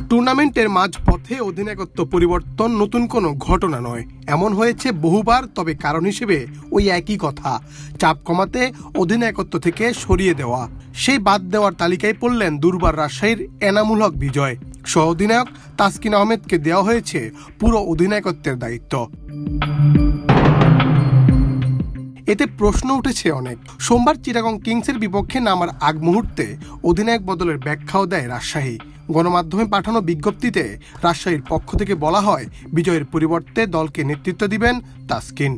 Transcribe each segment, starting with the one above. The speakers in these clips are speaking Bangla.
টুর্নামেন্টের মাঝপথে অধিনায়কত্ব পরিবর্তন নতুন কোনো ঘটনা নয়, এমন হয়েছে বহুবার। তবে কারণ হিসেবে ওই একই কথা, চাপ কমাতে অধিনায়কত্ব থেকে সরিয়ে দেওয়া। সেই বাদ দেওয়ার তালিকায় পড়লেন দুর্বার রাজশাহীর এনামুল হক বিজয়। সহ অধিনায়ক তাসকিন আহমেদকে দেওয়া হয়েছে পুরো অধিনায়কত্বের দায়িত্ব। এতে প্রশ্ন উঠেছে অনেক। সোমবার চিটাগং কিংসের বিপক্ষে নামার আগ মুহূর্তে অধিনায়ক বদলের ব্যাখ্যাও দেয় রাজশাহী। গণমাধ্যমে পাঠানো বিজ্ঞপ্তিতে রাজশাহীর পক্ষ থেকে বলা হয়, বিজয়ের পরিবর্তে দলকে নেতৃত্ব দিবেন তাসকিন।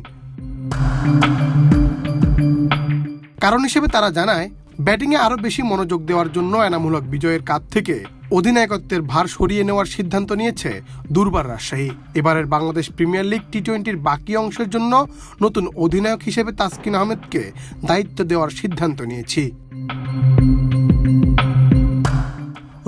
কারণ হিসেবে তারা জানায়, ব্যাটিংয়ে আরও বেশি মনোযোগ দেওয়ার জন্য এনামুল হক বিজয়ের কাঁধ থেকে অধিনায়কত্বের ভার সরিয়ে নেওয়ার সিদ্ধান্ত নিয়েছে দুর্বার রাজশাহী। এবারের বাংলাদেশ প্রিমিয়ার লিগ টি-20-র বাকি অংশের জন্য নতুন অধিনায়ক হিসেবে তাসকিন আহমেদকে দায়িত্ব দেওয়ার সিদ্ধান্ত নিয়েছি।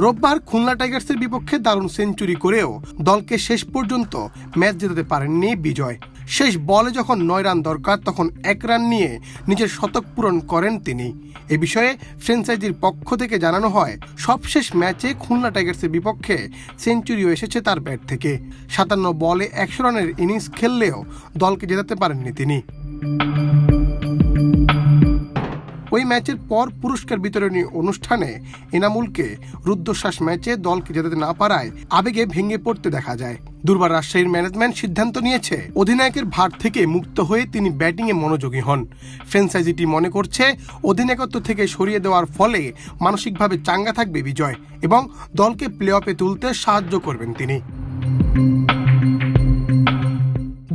রোববার খুলনা টাইগার্সের বিপক্ষে দারুণ সেঞ্চুরি করেও দলকে শেষ পর্যন্ত ম্যাচ জেতাতে পারেননি বিজয়। শেষ বলে যখন 9 রান দরকার, তখন 1 রান নিয়ে নিজের শতক পূরণ করেন তিনি। এ বিষয়ে ফ্র্যাঞ্চাইজির পক্ষ থেকে জানানো হয়, সবশেষ ম্যাচে খুলনা টাইগার্সের বিপক্ষে সেঞ্চুরিও এসেছে তার ব্যাট থেকে। 57 বলে 100 রানের ইনিংস খেললেও দলকে জেতাতে পারেননি তিনি। ওই ম্যাচের পর পুরস্কার বিতরণী অনুষ্ঠানে এনামুলকে রুদ্ধশ্বাস ম্যাচে দলকে জেতাতে না পারায় আবেগে ভেঙে পড়তে দেখা যায়। দুর্বার রাজশাহীর ম্যানেজমেন্ট সিদ্ধান্ত নিয়েছে, অধিনায়কের ভার থেকে মুক্ত হয়ে তিনি ব্যাটিংয়ে মনোযোগী হন। ফ্র্যাঞ্চাইজিটি মনে করছে, অধিনায়কত্ব থেকে সরিয়ে দেওয়ার ফলে মানসিকভাবে চাঙ্গা থাকবে বিজয় এবং দলকে প্লে অফে তুলতে সাহায্য করবেন তিনি।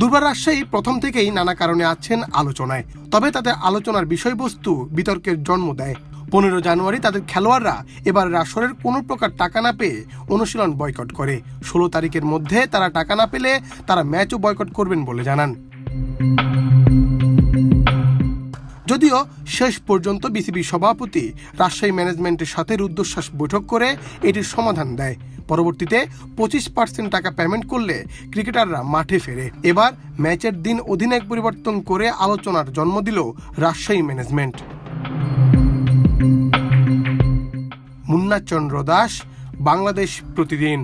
দুর্বার রাজশাহী প্রথম থেকেই নানা কারণে আছেন আলোচনায়, তবে তাদের আলোচনার বিষয়বস্তু বিতর্কের জন্ম দেয়। 15 জানুয়ারি তাদের খেলোয়াড়রা এবার আসরের কোনো প্রকার টাকা না পেয়ে অনুশীলন বয়কট করে। 16 তারিখের মধ্যে তারা টাকা না পেলে তারা ম্যাচও বয়কট করবেন বলে জানান। যদিও শেষ পর্যন্ত বিসিবি সভাপতি রাজশাহী ম্যানেজমেন্টের সাথে রুদ্ধশ্বাস বৈঠক করে এটির সমাধান দেয়। পরবর্তীতে 25% টাকা পেমেন্ট করলে ক্রিকেটাররা মাঠে ফেরে। এবার ম্যাচের দিন অধিনায়ক পরিবর্তন করে আলোচনার জন্ম দিল রাজশাহী ম্যানেজমেন্ট। মুন্না চন্দ্র দাস, বাংলাদেশ প্রতিদিন।